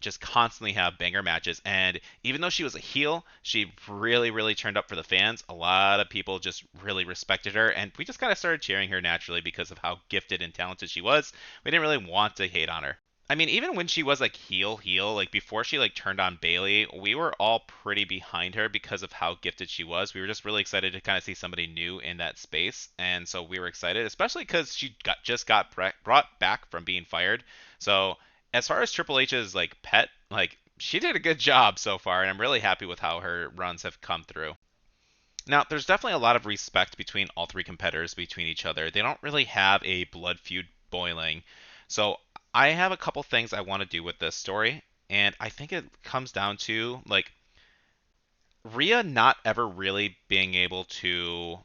just constantly have banger matches. And even though she was a heel, she really, really turned up for the fans. A lot of people just really respected her, and we just kind of started cheering her naturally because of how gifted and talented she was. We didn't really want to hate on her. I mean, even when she was like heel, like before she like turned on Bailey, we were all pretty behind her because of how gifted she was. We were just really excited to kind of see somebody new in that space, and so we were excited, especially because she got brought back from being fired. So as far as Triple H's like pet, like she did a good job so far, and I'm really happy with how her runs have come through. Now, there's definitely a lot of respect between all three competitors between each other. They don't really have a blood feud boiling. So, I have a couple things I want to do with this story, and I think it comes down to like Rhea not ever really being able to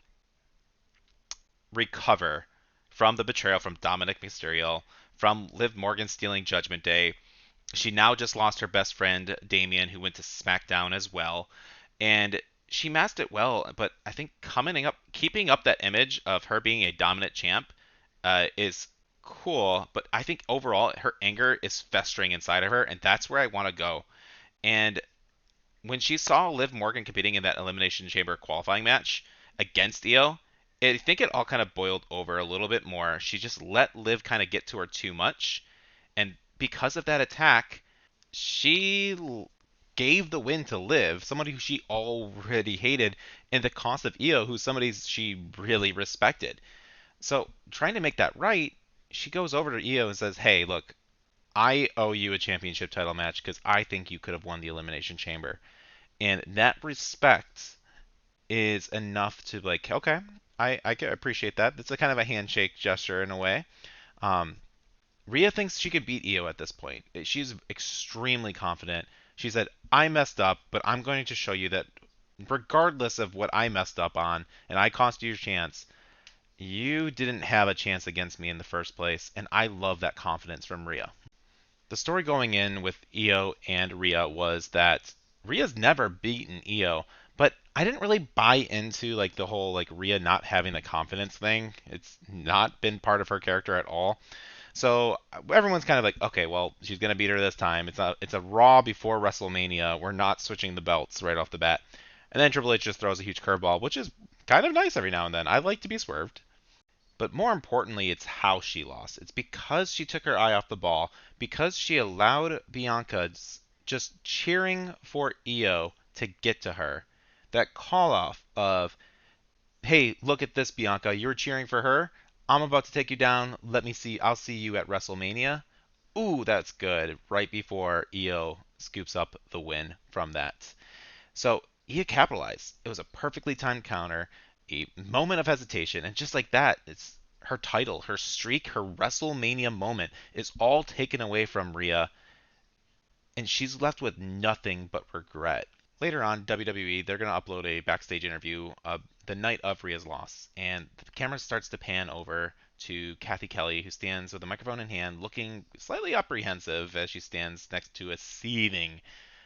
recover from the betrayal from Dominic Mysterio, from Liv Morgan stealing Judgment Day. She now just lost her best friend Damien, who went to SmackDown as well, and she masked it well. But I think keeping up that image of her being a dominant champ is cool. But I think overall her anger is festering inside of her, and that's where I want to go. And when she saw Liv Morgan competing in that Elimination Chamber qualifying match against Io, I think it all kind of boiled over a little bit more. She just let Liv kind of get to her too much, and because of that attack, she gave the win to Liv, somebody who she already hated, in the cost of Io, who's somebody she really respected. So, trying to make that right, she goes over to Io and says, "Hey, look, I owe you a championship title match because I think you could have won the Elimination Chamber." And that respect is enough to like, okay, I can appreciate that. It's a kind of a handshake gesture in a way. Um, Rhea thinks she could beat Io at this point. She's extremely confident. She said, I messed up, but I'm going to show you that regardless of what I messed up on and I cost you your chance, you didn't have a chance against me in the first place. And I love that confidence from Rhea. The story going in with Io and Rhea was that Rhea's never beaten Io, but I didn't really buy into like the whole like Rhea not having the confidence thing. It's not been part of her character at all. So everyone's kind of like, okay, well, she's gonna beat her this time. It's a Raw before WrestleMania. We're not switching the belts right off the bat. And then Triple H just throws a huge curveball, which is kind of nice every now and then. I like to be swerved. But more importantly, it's how she lost. It's because she took her eye off the ball, because she allowed Bianca just cheering for Io to get to her. That call off of, hey, look at this, Bianca. You're cheering for her. I'm about to take you down. Let me see. I'll see you at WrestleMania. Ooh, that's good. Right before Io scoops up the win from that. So Io capitalized. It was a perfectly timed counter, a moment of hesitation, and just like that, it's her title, her streak, her WrestleMania moment is all taken away from Rhea, and she's left with nothing but regret. Later on, WWE, they're going to upload a backstage interview the night of Rhea's loss, and the camera starts to pan over to Kathy Kelly, who stands with a microphone in hand, looking slightly apprehensive as she stands next to a seething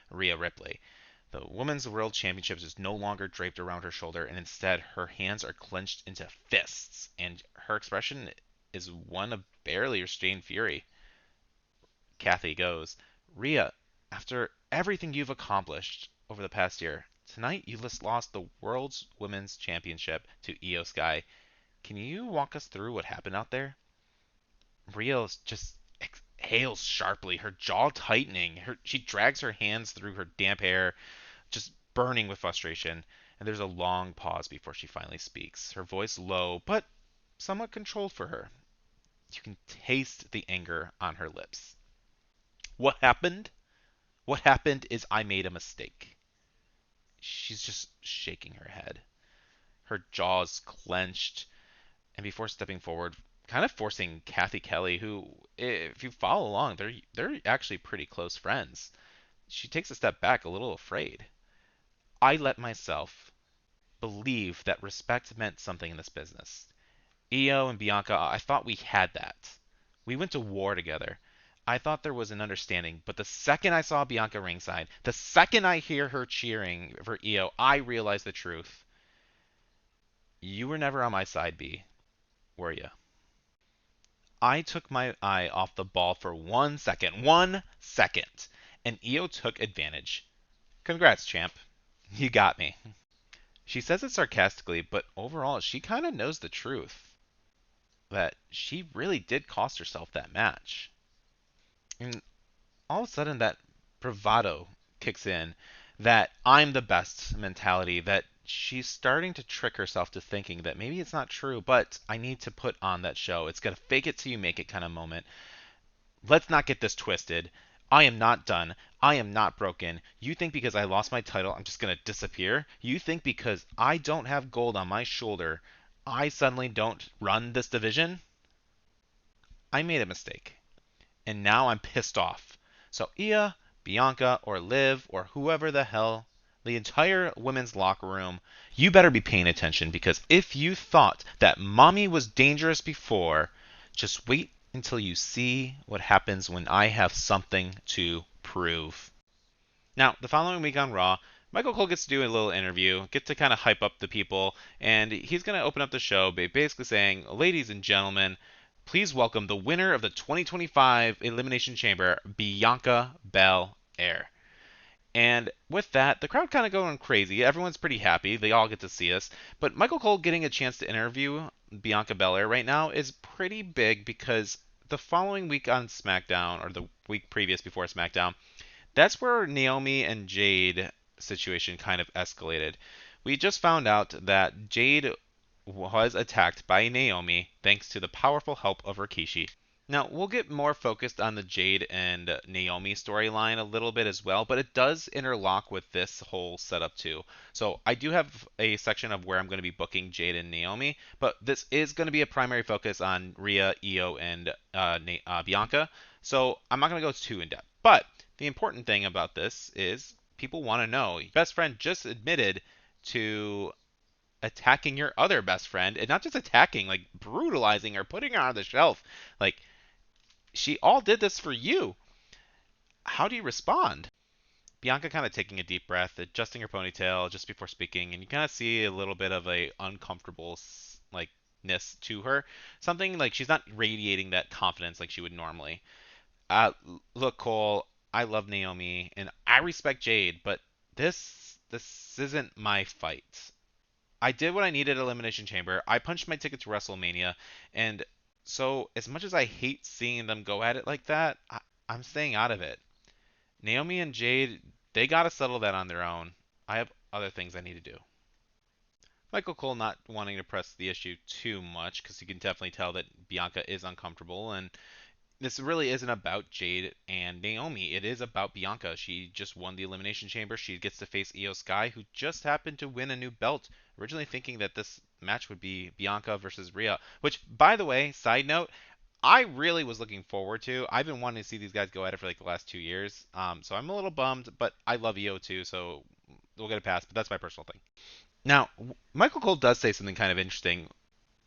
Rhea Ripley. The Women's World Championship is no longer draped around her shoulder, and instead her hands are clenched into fists, and her expression is one of barely restrained fury. Kathy goes, Rhea, after everything you've accomplished over the past year, tonight you just lost the World's Women's Championship to Io Sky. Can you walk us through what happened out there? Rhea just exhales sharply, her jaw tightening. She drags her hands through her damp hair, just burning with frustration. And there's a long pause before she finally speaks, her voice low, but somewhat controlled for her. You can taste the anger on her lips. What happened? What happened is I made a mistake. She's just shaking her head, her jaws clenched, and before stepping forward, kind of forcing Kathy Kelly, who, if you follow along, they're actually pretty close friends. She takes a step back, a little afraid. I let myself believe that respect meant something in this business. Io and Bianca, I thought we had that. We went to war together. I thought there was an understanding, but the second I saw Bianca ringside, the second I hear her cheering for Io, I realized the truth. You were never on my side, B, were you? I took my eye off the ball for 1 second. 1 second. and Io took advantage. Congrats, champ. You got me. She says it sarcastically, but overall, she kind of knows the truth that she really did cost herself that match. And all of a sudden, that bravado kicks in, that I'm the best mentality, that she's starting to trick herself to thinking that maybe it's not true, but I need to put on that show. It's gonna fake it till you make it kind of moment. Let's not get this twisted. I am not done. I am not broken. You think because I lost my title, I'm just going to disappear? You think because I don't have gold on my shoulder, I suddenly don't run this division? I made a mistake. And now I'm pissed off. So Ia, Bianca, or Liv, or whoever the hell, the entire women's locker room, you better be paying attention, because if you thought that mommy was dangerous before, just wait until you see what happens when I have something to prove. Now, the following week on Raw, Michael Cole gets to do a little interview, get to kind of hype up the people, and he's going to open up the show by basically saying, ladies and gentlemen, please welcome the winner of the 2025 Elimination Chamber, Bianca Belair. And with that, the crowd kind of going crazy. Everyone's pretty happy. They all get to see us. But Michael Cole getting a chance to interview Bianca Belair right now is pretty big, because the following week on SmackDown, or the week previous before SmackDown, that's where Naomi and Jade situation kind of escalated. We just found out that Jade was attacked by Naomi thanks to the powerful help of Rikishi. Now, we'll get more focused on the Jade and Naomi storyline a little bit as well, but it does interlock with this whole setup too. So I do have a section of where I'm going to be booking Jade and Naomi, but this is going to be a primary focus on Rhea, Io, and Bianca. So I'm not going to go too in depth. But the important thing about this is people want to know. Your best friend just admitted to attacking your other best friend, and not just attacking, like brutalizing her, putting her on the shelf. Like, she all did this for you. How do you respond? Bianca kind of taking a deep breath, adjusting her ponytail just before speaking, and you kind of see a little bit of a uncomfortable likeness to her. Something like she's not radiating that confidence like she would normally. Look, Cole, I love Naomi and I respect Jade, but this isn't my fight. I did what I needed at Elimination Chamber. I punched my ticket to WrestleMania, and so as much as I hate seeing them go at it like that, I'm staying out of it. Naomi and Jade, they gotta settle that on their own. I have other things I need to do. Michael Cole not wanting to press the issue too much, because you can definitely tell that Bianca is uncomfortable, and this really isn't about Jade and Naomi. It is about Bianca. She just won the Elimination Chamber. She gets to face Io Sky, who just happened to win a new belt. Originally thinking that this match would be Bianca versus Rhea, which, by the way, side note, I really was looking forward to. I've been wanting to see these guys go at it for like the last 2 years. So I'm a little bummed, but I love Io too, so we'll get a pass. But that's my personal thing. Now, Michael Cole does say something kind of interesting.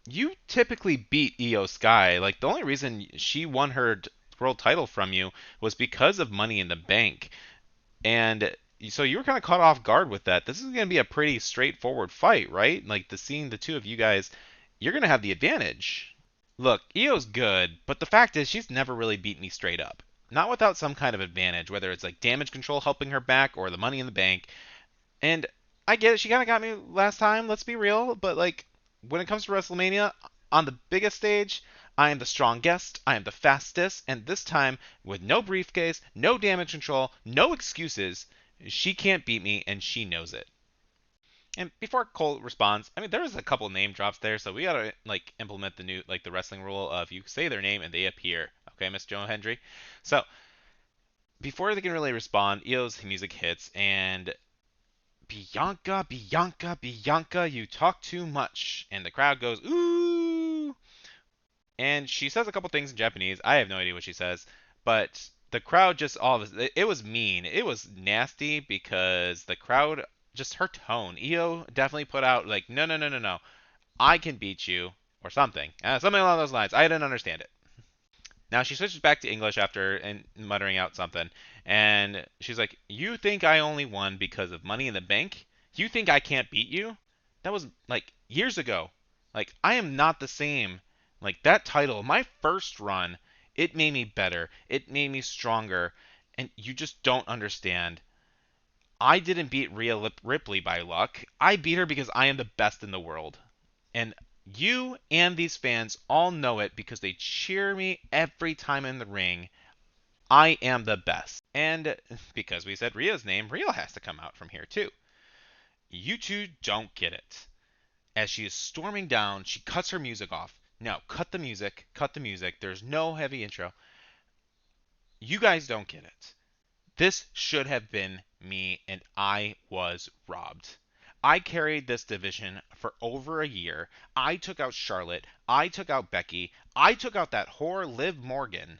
You typically beat Io Sky. Like, the only reason she won her world title from you was because of Money in the Bank. And so you were kind of caught off guard with that. This is going to be a pretty straightforward fight, right? Like, seeing the two of you guys, you're going to have the advantage. Look, Io's good, but the fact is she's never really beat me straight up. Not without some kind of advantage, whether it's like damage control helping her back or the Money in the Bank. And I get it, she kind of got me last time, let's be real, but like, when it comes to WrestleMania, on the biggest stage, I am the strongest, I am the fastest, and this time, with no briefcase, no damage control, no excuses, she can't beat me, and she knows it. And before Cole responds, I mean, there's a couple name drops there, so we gotta like implement the new the wrestling rule of you say their name and they appear. Okay, Miss Joe Hendry. So before they can really respond, Io's music hits, and Bianca, Bianca, Bianca, you talk too much. And the crowd goes, ooh. And she says a couple things in Japanese. I have no idea what she says. But the crowd just all of it was mean. It was nasty because the crowd, just her tone. Io definitely put out like, no, no, no, no, no. I can beat you. Or something. Something along those lines. I didn't understand it. Now she switches back to English after and muttering out something, and she's like, "You think I only won because of Money in the Bank? You think I can't beat you? That was like years ago. Like I am not the same. Like that title, my first run, it made me better. It made me stronger. And you just don't understand. I didn't beat Rhea Ripley by luck. I beat her because I am the best in the world. And you and these fans all know it because they cheer me every time in the ring. I am the best. And because we said Rhea's name, Rhea has to come out from here too. You two don't get it. As she is storming down, she cuts her music off. No, cut the music, cut the music. There's no heavy intro. You guys don't get it. This should have been me, and I was robbed. I carried this division for over a year. I took out Charlotte. I took out Becky. I took out that whore Liv Morgan.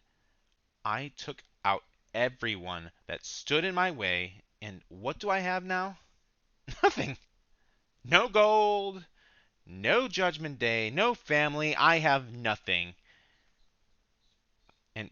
I took out everyone that stood in my way. And what do I have now? Nothing. No gold. No Judgment Day. No family. I have nothing. And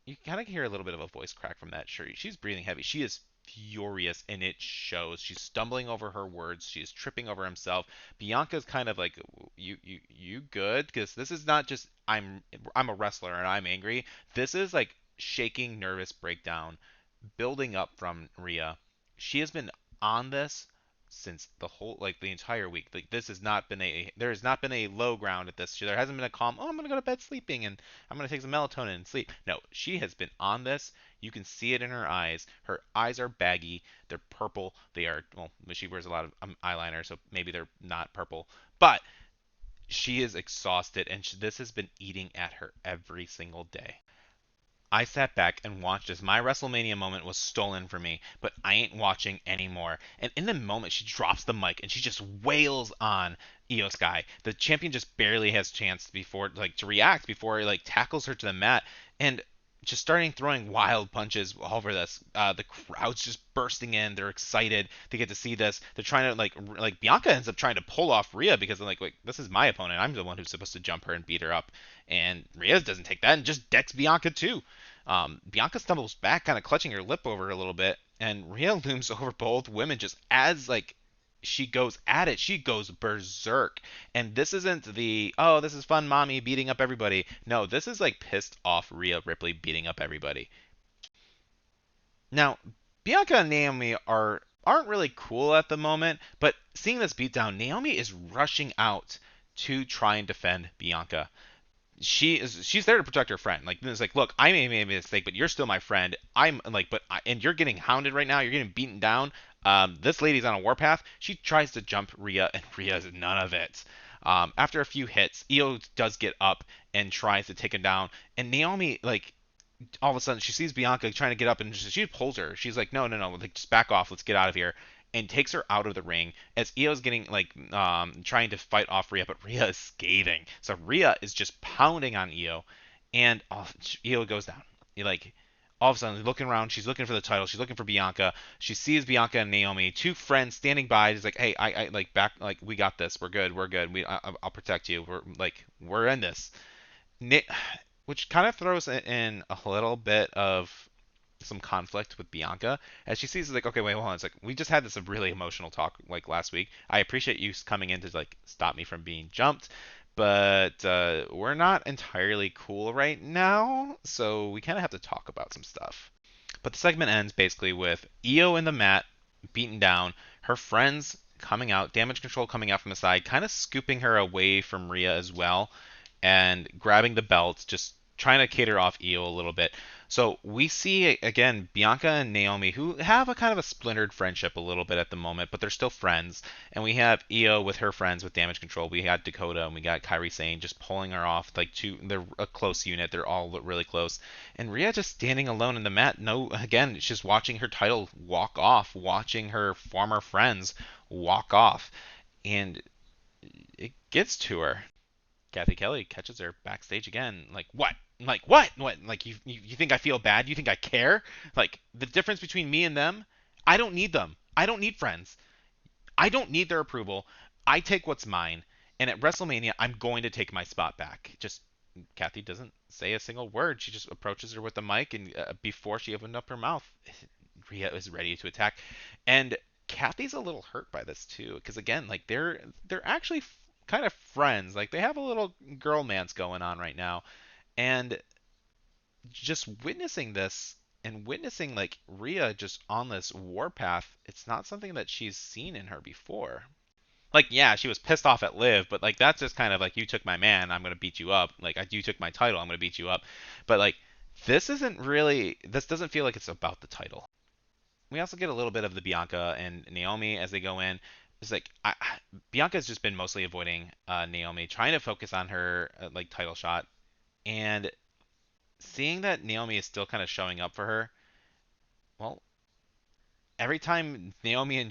you kind of hear a little bit of a voice crack from that. Sure, she's breathing heavy. She is furious, and it shows. She's stumbling over her words. She is tripping over himself. Bianca's kind of like, you good? Because this is not just I'm a wrestler and I'm angry. This is like shaking, nervous breakdown, building up from Rhea. She has been on this since the entire week. Like this has not been there has not been a low ground at this. There hasn't been a calm. Oh, I'm gonna go to bed sleeping and I'm gonna take some melatonin and sleep. No, she has been on this. You can see it in her eyes. Her eyes are baggy. They're purple. They are well. She wears a lot of eyeliner, so maybe they're not purple. But she is exhausted, and this has been eating at her every single day. I sat back and watched as my WrestleMania moment was stolen from me, but I ain't watching anymore. And in the moment, she drops the mic and she just wails on Io Sky. The champion just barely has chance before to react before he tackles her to the mat and just starting throwing wild punches over this. The crowd's just bursting in. They're excited. They get to see this. They're trying to Bianca ends up trying to pull off Rhea because like this is my opponent. I'm the one who's supposed to jump her and beat her up. And Rhea doesn't take that and just decks Bianca too. Bianca stumbles back, kind of clutching her lip over a little bit, and Rhea looms over both women just as she goes at it. She goes berserk. And this isn't the, oh, this is fun mommy beating up everybody. No, this is pissed off Rhea Ripley beating up everybody. Now, Bianca and Naomi aren't really cool at the moment, but seeing this beatdown, Naomi is rushing out to try and defend Bianca. She's there to protect her friend. It's look, I may have made a mistake, but you're still my friend. And you're getting hounded right now. You're getting beaten down. This lady's on a warpath. She tries to jump Rhea, and Rhea's none of it. After a few hits, Io does get up and tries to take him down, and Naomi all of a sudden she sees Bianca trying to get up, and she pulls her. She's like, no, no, no, just back off. Let's get out of here. And takes her out of the ring as Io's getting trying to fight off Rhea, but Rhea is scathing. So Rhea is just pounding on Io, and Io goes down. All of a sudden looking around, she's looking for the title, she's looking for Bianca. She sees Bianca and Naomi, two friends standing by. She's like, hey, I back, we got this, we're good, I'll protect you. We're in this. Which kind of throws in a little bit of some conflict with Bianca as she sees okay, wait, hold on. It's we just had this really emotional talk last week. I appreciate you coming in to stop me from being jumped, but we're not entirely cool right now, so we kind of have to talk about some stuff. But the segment ends basically with Io in the mat, beaten down, her friends coming out, Damage Control coming out from the side, kind of scooping her away from Rhea as well, and grabbing the belt, just trying to cater off Io a little bit. So we see again Bianca and Naomi, who have a kind of a splintered friendship a little bit at the moment, but they're still friends. And we have Io with her friends with Damage Control. We got Dakota and we got Kairi Sane just pulling her off they're a close unit. They're all really close. And Rhea just standing alone in the mat. No, again, it's just watching her title walk off, watching her former friends walk off, and it gets to her. Kathy Kelly catches her backstage again. What? What? What? You think I feel bad? You think I care? The difference between me and them? I don't need them. I don't need friends. I don't need their approval. I take what's mine. And at WrestleMania, I'm going to take my spot back. Just Kathy doesn't say a single word. She just approaches her with the mic, and before she opened up her mouth, Rhea is ready to attack. And Kathy's a little hurt by this too, because again, they're actually kind of friends. They have a little girl-mance going on right now. And just witnessing this, and witnessing like Rhea just on this warpath, it's not something that she's seen in her before. Like, yeah, she was pissed off at Liv, but like that's just kind of like, you took my man, I'm gonna beat you up. Like, you took my title, I'm gonna beat you up. But like, this doesn't feel like it's about the title. We also get a little bit of the Bianca and Naomi as they go in. It's like Bianca's just been mostly avoiding Naomi, trying to focus on her like title shot, and seeing that Naomi is still kind of showing up for her. Well, every time Naomi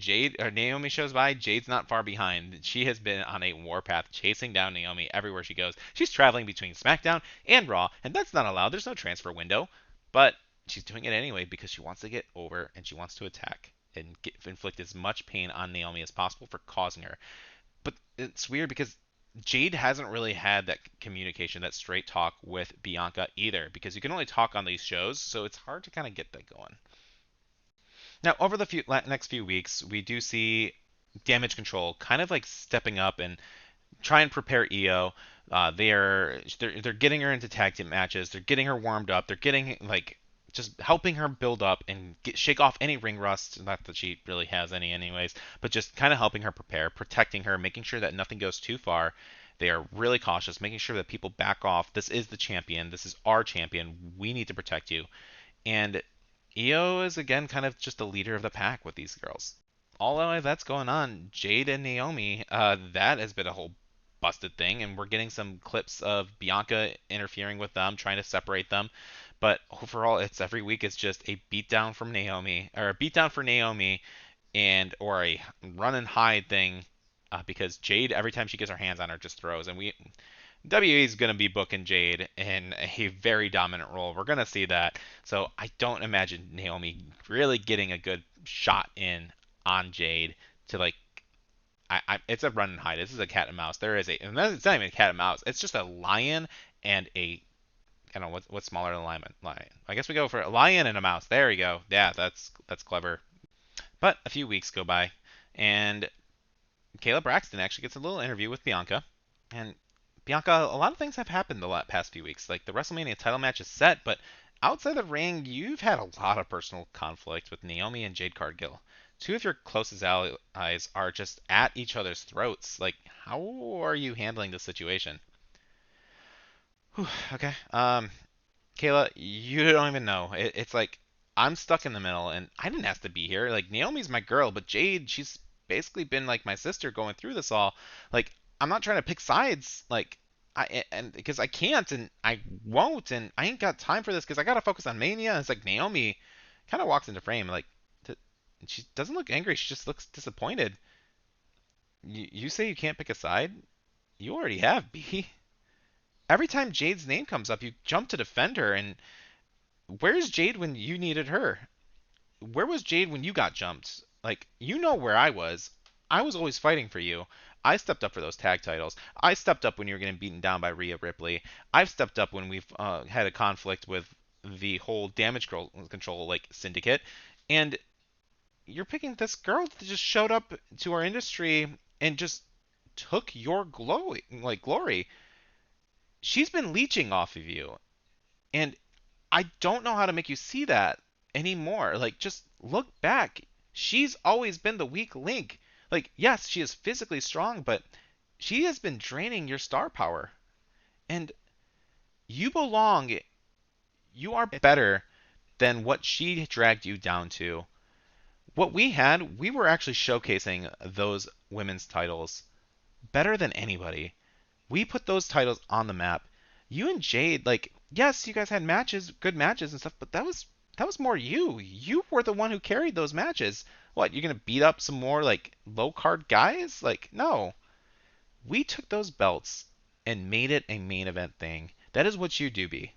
shows by, Jade's not far behind. She has been on a warpath chasing down Naomi everywhere she goes. She's traveling between SmackDown and Raw, and that's not allowed. There's no transfer window. But she's doing it anyway because she wants to get over and she wants to attack and inflict as much pain on Naomi as possible for causing her. But it's weird because Jade hasn't really had that communication, that straight talk with Bianca either, because you can only talk on these shows, so it's hard to kind of get that going. Now, over the next few weeks, we do see Damage Control kind of like stepping up and try and prepare Io. They're getting her into tag team matches. They're getting her warmed up. They're getting like just helping her build up and shake off any ring rust. Not that she really has any, anyways, but just kind of helping her prepare, protecting her, making sure that nothing goes too far. They are really cautious, making sure that people back off. This is the champion. This is our champion. We need to protect you. And Io is again kind of just the leader of the pack with these girls. All that's going on, Jade and Naomi, that has been a whole busted thing, and we're getting some clips of Bianca interfering with them, trying to separate them. But overall, it's every week it's just a beatdown from Naomi, or a beatdown for Naomi, and or a run and hide thing, because Jade every time she gets her hands on her just throws, and WWE is going to be booking Jade in a very dominant role. We're going to see that. So I don't imagine Naomi really getting a good shot in on Jade to like. It's a run and hide. This is a cat and mouse. There is and it's not even a cat and mouse. It's just a lion and a. I don't know what's smaller than a lion. Lion. I guess we go for a lion and a mouse. There we go. Yeah, that's clever. But a few weeks go by, and Kayla Braxton actually gets a little interview with Bianca, and Bianca, a lot of things have happened the past few weeks. Like the WrestleMania title match is set, but outside the ring, you've had a lot of personal conflict with Naomi and Jade Cargill. Two of your closest allies are just at each other's throats. Like, how are you handling this situation? Whew, okay. Kayla, you don't even know. It's like I'm stuck in the middle, and I didn't ask to be here. Like Naomi's my girl, but Jade, she's basically been like my sister going through this all. Like I'm not trying to pick sides. Like and because I can't and I won't, and I ain't got time for this because I gotta focus on Mania. And it's like Naomi kind of walks into frame like she doesn't look angry. She just looks disappointed. You say you can't pick a side? You already have, B. Every time Jade's name comes up, you jump to defend her, and where's Jade when you needed her? Where was Jade when you got jumped? Like, you know where I was. I was always fighting for you. I stepped up for those tag titles. I stepped up when you were getting beaten down by Rhea Ripley. I've stepped up when we've had a conflict with the whole control like syndicate. And you're picking this girl that just showed up to our industry and just took your glory. She's been leeching off of you, and I don't know how to make you see that anymore. Like, just look back. She's always been the weak link. Like, yes, she is physically strong, but she has been draining your star power. And you belong. You are better than what she dragged you down to. What we were actually showcasing those women's titles better than anybody. We put those titles on the map. You and Jade, like, yes, you guys had matches, good matches and stuff, but that was more you. You were the one who carried those matches. What, you're gonna beat up some more like low card guys? Like, no. We took those belts and made it a main event thing. That is what you do, B.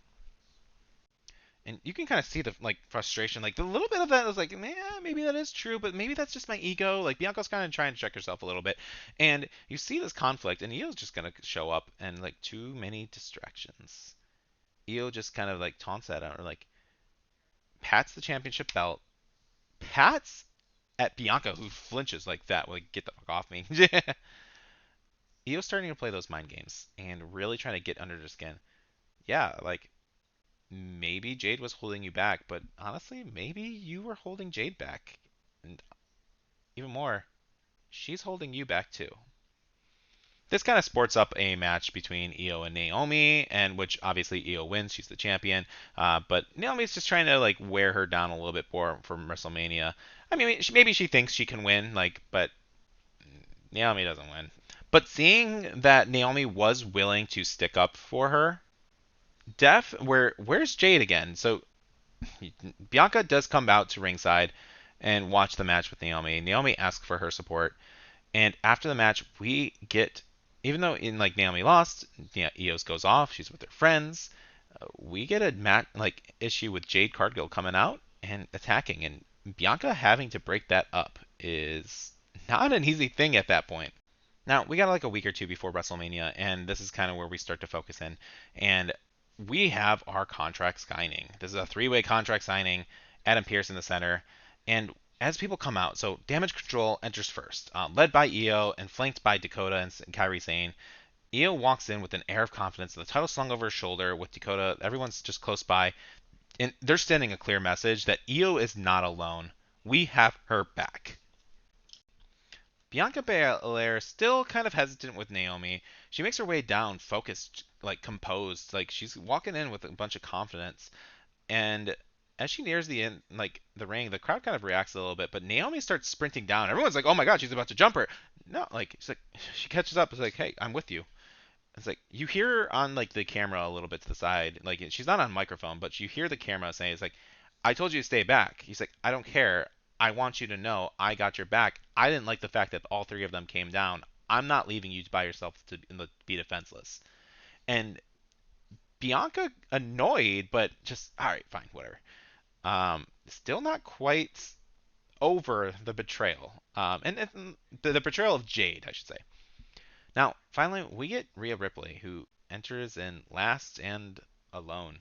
And you can kind of see the like frustration, like the little bit of that is like, yeah, maybe that is true, but maybe that's just my ego. Like Bianca's kind of trying to check herself a little bit, and you see this conflict, and Io's just gonna show up, and like too many distractions. Io just kind of like taunts at her, like pats the championship belt, pats at Bianca, who flinches like that, like get the fuck off me. Io's starting to play those mind games and really trying to get under her skin. Yeah, like maybe Jade was holding you back, but honestly, maybe you were holding Jade back. And even more, she's holding you back too. This kind of sports up a match between Io and Naomi, and which obviously Io wins. She's the champion. But Naomi's just trying to like wear her down a little bit more from WrestleMania. I mean, maybe she thinks she can win, like, but Naomi doesn't win. But seeing that Naomi was willing to stick up for her, where's Jade again? So Bianca does come out to ringside and watch the match with Naomi. Naomi asks for her support, and after the match, we get, even though in like Naomi lost, yeah, Eos goes off. She's with her friends. We get a match like issue with Jade Cargill coming out and attacking, and Bianca having to break that up is not an easy thing at that point. Now, we got like a week or two before WrestleMania, and this is kind of where we start to focus in. And we have our contract signing. This is a three-way contract signing. Adam Pearce in the center. And as people come out, so Damage Control enters first, led by Io and flanked by Dakota and Kairi Sane. Io walks in with an air of confidence, the title slung over his shoulder with Dakota. Everyone's just close by. And they're sending a clear message that Io is not alone. We have her back. Bianca Belair still kind of hesitant with Naomi. She makes her way down, focused, like composed, like she's walking in with a bunch of confidence. And as she nears the end, like the ring, the crowd kind of reacts a little bit. But Naomi starts sprinting down. Everyone's like, "Oh my God, she's about to jump her!" No, like she's like, she catches up. It's like, "Hey, I'm with you." It's like you hear her on like the camera a little bit to the side. Like she's not on microphone, but you hear the camera saying, "It's like, I told you to stay back." He's like, "I don't care. I want you to know I got your back. I didn't like the fact that all three of them came down. I'm not leaving you by yourself to be defenseless." And Bianca annoyed, but just all right, fine, whatever. Still not quite over the betrayal. And the betrayal of Jade, I should say. Now, finally, we get Rhea Ripley, who enters in last and alone.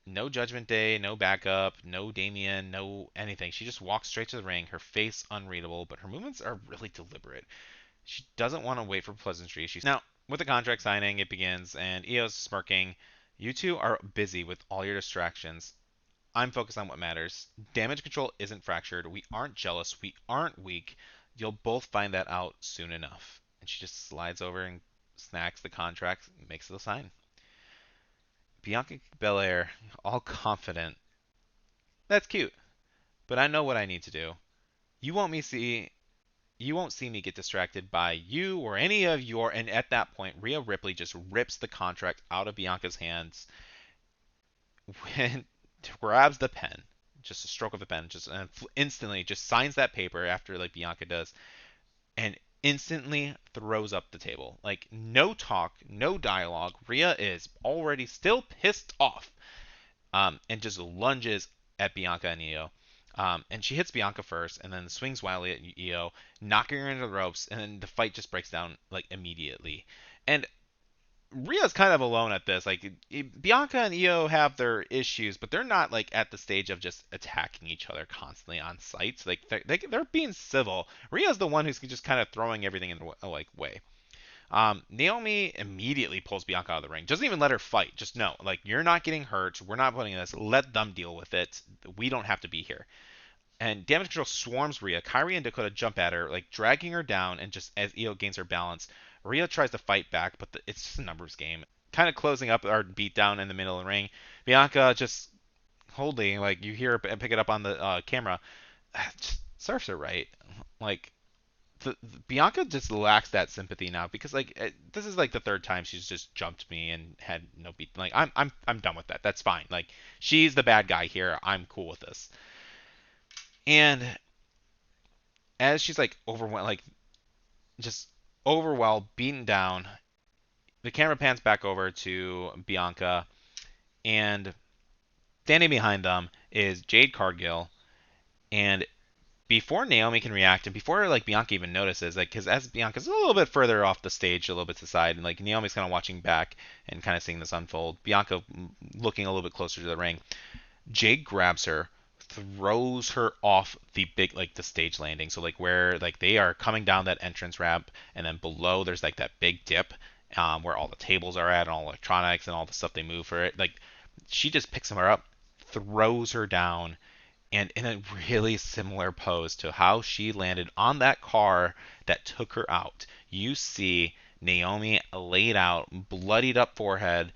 No Judgment Day, no backup, no Damien, no anything. She just walks straight to the ring, her face unreadable, but her movements are really deliberate. She doesn't want to wait for pleasantry. Now, with the contract signing, it begins, and Io's smirking. You two are busy with all your distractions. I'm focused on what matters. Damage control isn't fractured. We aren't jealous. We aren't weak. You'll both find that out soon enough. And she just slides over and snacks the contract, makes the sign. Bianca Belair, all confident. That's cute, but I know what I need to do. You won't me see you won't see me get distracted by you or any of your. And at that point, Rhea Ripley just rips the contract out of Bianca's hands when grabs the pen, just a stroke of the pen, just instantly just signs that paper after like Bianca does, and instantly throws up the table. Like no talk, no dialogue. Rhea is already still pissed off, and just lunges at Bianca and Io. And she hits Bianca first, and then swings wildly at Io, knocking her into the ropes, and then the fight just breaks down like immediately. And Rhea's kind of alone at this. Like Bianca and Io have their issues, but they're not like at the stage of just attacking each other constantly on sites. Like they're being civil. Rhea's the one who's just kind of throwing everything in the like way. Naomi immediately pulls Bianca out of the ring. Doesn't even let her fight. Just no, like you're not getting hurt. We're not putting this. Let them deal with it. We don't have to be here. And Damage Control swarms Rhea. Kairi and Dakota jump at her, like dragging her down. And just as Io gains her balance, Rhea tries to fight back, but it's just a numbers game. Kind of closing up our beatdown in the middle of the ring. Bianca just holding, like you hear her pick it up on the camera. Just serves her right. Like Bianca just lacks that sympathy now because like this is like the third time she's just jumped me and had no beat. Like I'm done with that. That's fine. Like she's the bad guy here. I'm cool with this. And as she's like overwhelmed, like just overwhelmed, beaten down, the camera pans back over to Bianca, and standing behind them is Jade Cargill. And before Naomi can react, and before like Bianca even notices, like because as Bianca's a little bit further off the stage, a little bit to the side, and like Naomi's kind of watching back and kind of seeing this unfold. Bianca looking a little bit closer to the ring. Jade grabs her, throws her off the big like the stage landing. So like where like they are coming down that entrance ramp, and then below there's like that big dip where all the tables are at and all electronics and all the stuff they move for it. Like she just picks her up, throws her down, and in a really similar pose to how she landed on that car that took her out. You see Naomi laid out, bloodied up forehead,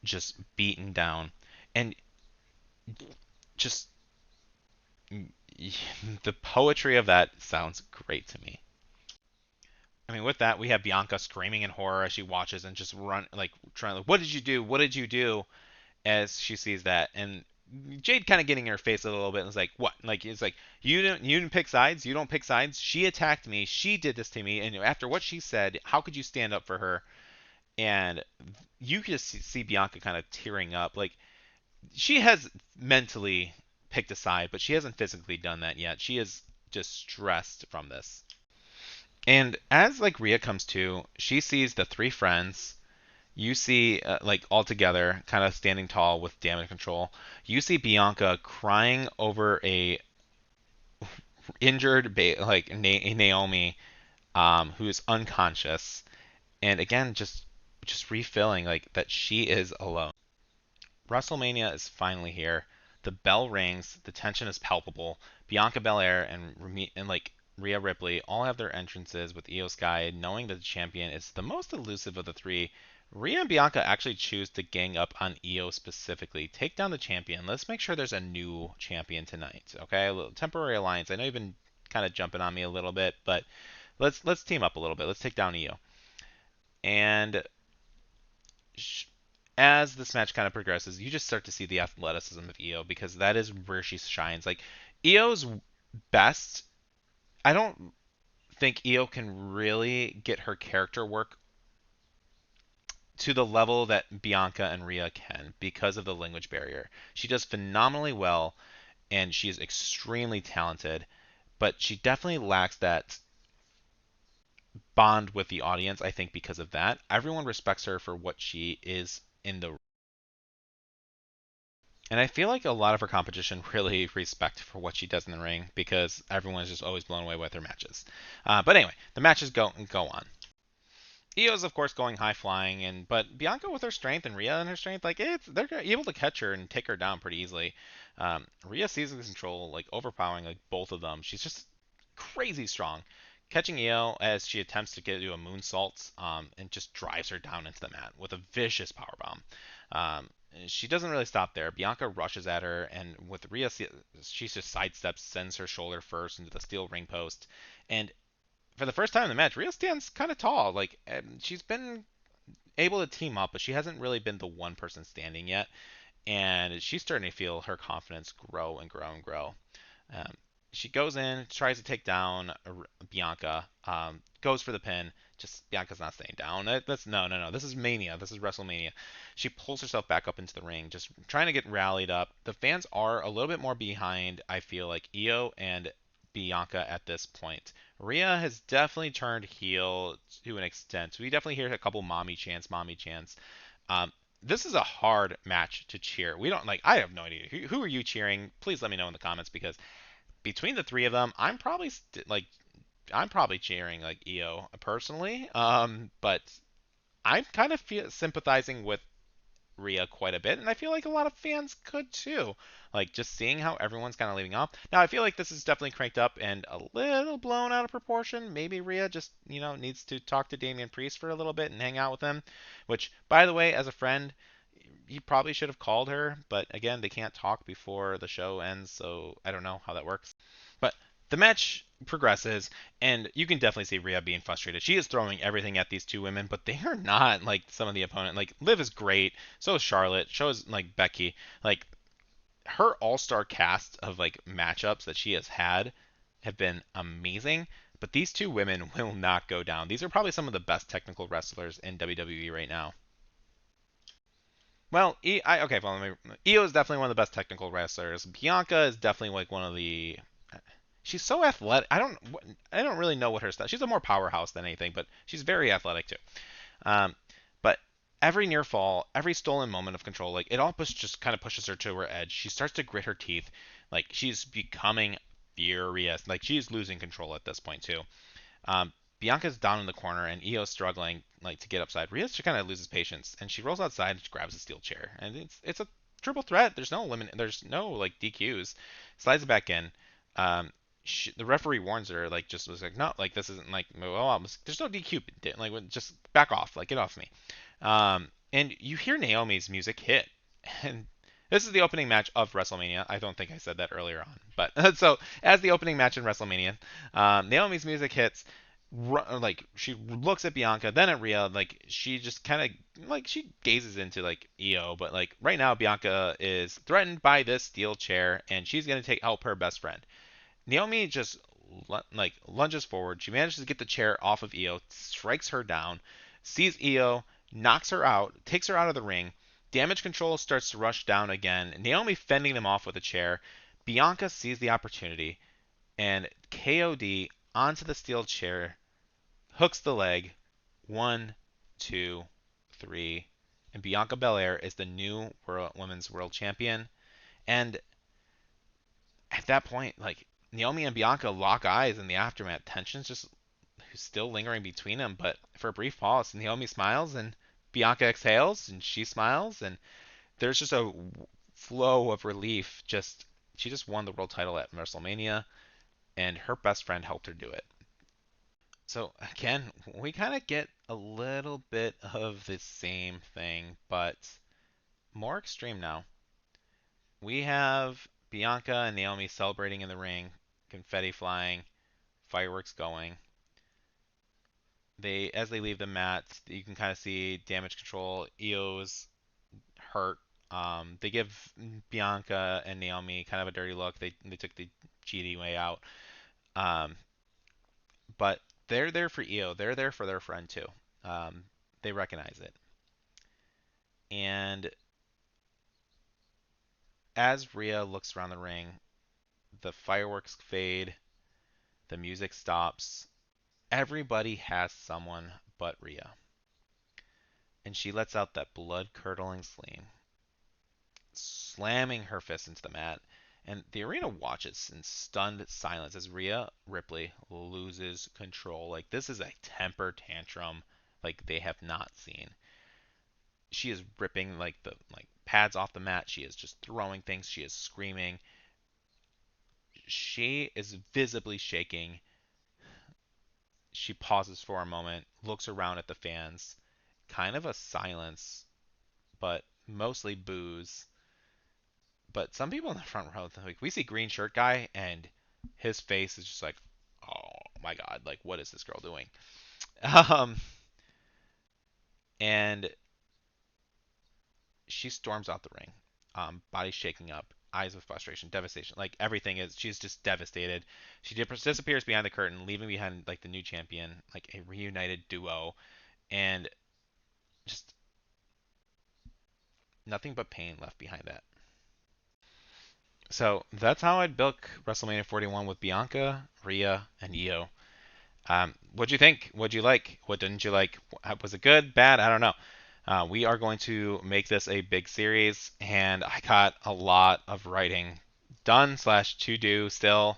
just beaten down. And just the poetry of that sounds great to me. I mean, with that, we have Bianca screaming in horror as she watches and just run, like, trying, like, what did you do? What did you do? As she sees that. And Jade kind of getting in her face a little bit and is like, what? Like, it's like, you didn't pick sides. You don't pick sides. She attacked me. She did this to me. And after what she said, how could you stand up for her? And you can just see Bianca kind of tearing up. Like, she has mentally picked a side, but she hasn't physically done that yet. She is just stressed from this. And as like Rhea comes to, she sees the three friends. You see like all together, kind of standing tall with damage control. You see Bianca crying over a injured like Naomi, who is unconscious, and again just refilling like that she is alone. WrestleMania is finally here. The bell rings. The tension is palpable. Bianca Belair and like Rhea Ripley all have their entrances with Io Sky, knowing that the champion is the most elusive of the three. Rhea and Bianca actually choose to gang up on Io specifically, take down the champion. Let's make sure there's a new champion tonight. Okay, a little temporary alliance. I know you've been kind of jumping on me a little bit, but let's team up a little bit. Let's take down Io. And as this match kind of progresses, you just start to see the athleticism of Io because that is where she shines. Like Io's best, I don't think Io can really get her character work to the level that Bianca and Rhea can because of the language barrier. She does phenomenally well and she is extremely talented, but she definitely lacks that bond with the audience, I think, because of that. Everyone respects her for what she is in the. And I feel like a lot of her competition really respect for what she does in the ring because everyone is just always blown away with her matches. But anyway, the matches go on. Io's of course going high flying, and but Bianca with her strength and Rhea and her strength, like they're able to catch her and take her down pretty easily. Rhea seizes control, like overpowering like both of them. She's just crazy strong, catching Io as she attempts to get to a moonsault, and just drives her down into the mat with a vicious powerbomb. She doesn't really stop there. Bianca rushes at her, and with Rhea, she just sidesteps, sends her shoulder first into the steel ring post, and for the first time in the match, Rhea stands kind of tall. Like she's been able to team up, but she hasn't really been the one person standing yet. And she's starting to feel her confidence grow and grow and grow. Um, she goes in, tries to take down Bianca, goes for the pin. Just Bianca's not staying down. That's no. This is Mania. This is WrestleMania. She pulls herself back up into the ring, just trying to get rallied up. The fans are a little bit more behind. I feel like Io and Bianca at this point. Rhea has definitely turned heel to an extent. We definitely hear a couple mommy chants, mommy chants. This is a hard match to cheer. We don't like. I have no idea. Who are you cheering? Please let me know in the comments because between the three of them, I'm probably cheering like Io personally. But I'm kind of sympathizing with Rhea quite a bit, and I feel like a lot of fans could too. Like just seeing how everyone's kind of leaving off. Now I feel like this is definitely cranked up and a little blown out of proportion. Maybe Rhea just needs to talk to Damian Priest for a little bit and hang out with him. Which, by the way, as a friend, he probably should have called her, but again, they can't talk before the show ends, so I don't know how that works. But the match progresses, and you can definitely see Rhea being frustrated. She is throwing everything at these two women, but they are not like some of the opponent. Like Liv is great, so is Charlotte, so is like Becky. Like her all-star cast of like matchups that she has had have been amazing. But these two women will not go down. These are probably some of the best technical wrestlers in WWE right now. Well, okay, well, Io is definitely one of the best technical wrestlers. Bianca is definitely like one of the. She's so athletic. I don't really know what her style. She's a more powerhouse than anything, but she's very athletic too. Um, but every near fall, every stolen moment of control, like it all just kind of pushes her to her edge. She starts to grit her teeth. Like she's becoming furious. Like she's losing control at this point too. Um, Bianca's down in the corner and Io's struggling like to get upside. Rhea just kind of loses patience and she rolls outside and she grabs a steel chair and it's a triple threat. There's no like DQs. Slides it back in. Um, the referee warns her like just was like no like this isn't like well there's no DQ like just back off like get off me. And you hear Naomi's music hit and this is the opening match of WrestleMania. I don't think I said that earlier on, but so as the opening match in WrestleMania, Naomi's music hits. Like she looks at Bianca, then at Rhea. Like she just kind of like she gazes into like Io, but like right now Bianca is threatened by this steel chair, and she's gonna take help her best friend. Naomi just like lunges forward. She manages to get the chair off of Io, strikes her down, sees Io, knocks her out, takes her out of the ring. Damage control starts to rush down again. Naomi fending them off with a chair. Bianca sees the opportunity and KOD onto the steel chair, hooks the leg. 1, 2, 3, and Bianca Belair is the new women's world champion. And at that point, like Naomi and Bianca lock eyes in the aftermath. Tension's just still lingering between them, but for a brief pause, Naomi smiles and Bianca exhales and she smiles and there's just a flow of relief. Just she just won the world title at WrestleMania and her best friend helped her do it. So again, we kind of get a little bit of the same thing, but more extreme now. We have Bianca and Naomi celebrating in the ring, confetti flying, fireworks going. As they leave the mat, you can kind of see damage control. Io's hurt. They give Bianca and Naomi kind of a dirty look. They took the cheating way out. Um, but they're there for Io. They're there for their friend too. They recognize it. And as Rhea looks around the ring, the fireworks fade, the music stops. Everybody has someone but Rhea. And she lets out that blood curdling scream, slamming her fist into the mat. And the arena watches in stunned silence as Rhea Ripley loses control. Like this is a temper tantrum like they have not seen. She is ripping like the pads off the mat. She is just throwing things. She is screaming. She is visibly shaking. She pauses for a moment, looks around at the fans. Kind of a silence, but mostly boos. But some people in the front row, like we see green shirt guy, and his face is just like, oh my god, like what is this girl doing? Um, and she storms out the ring, body shaking up, eyes of frustration, devastation, like everything is. She's just devastated. She disappears behind the curtain, leaving behind like the new champion, like a reunited duo, and just nothing but pain left behind that. So that's how I'd book WrestleMania 41 with Bianca, Rhea, and Io. What'd you think? What'd you like? What didn't you like? Was it good? Bad? I don't know. We are going to make this a big series, and I got a lot of writing done slash to do still.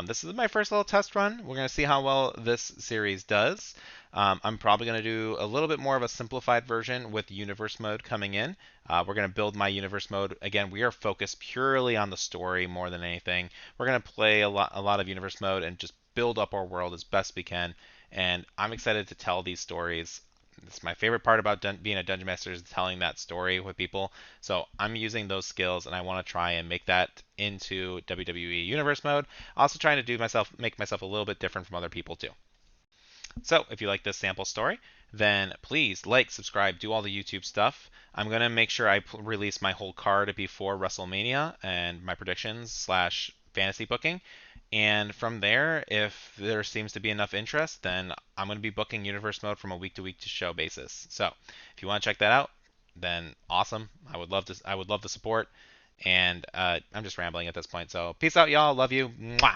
This is my first little test run. We're going to see how well this series does. I'm probably going to do a little bit more of a simplified version with universe mode coming in. We're going to build my universe mode. Again, we are focused purely on the story more than anything. We're going to play a lot of universe mode and just build up our world as best we can. And I'm excited to tell these stories. It's my favorite part about being a dungeon master is telling that story with people. So I'm using those skills, and I want to try and make that into WWE Universe mode. Also trying to make myself a little bit different from other people too. So if you like this sample story, then please like, subscribe, do all the YouTube stuff. I'm gonna make sure I release my whole card before WrestleMania and my predictions slash fantasy booking. And from there, if there seems to be enough interest, then I'm going to be booking Universe Mode from a week-to-week show basis. So if you want to check that out, then awesome. I would love to. I would love the support. And I'm just rambling at this point. So peace out, y'all. Love you. Mwah.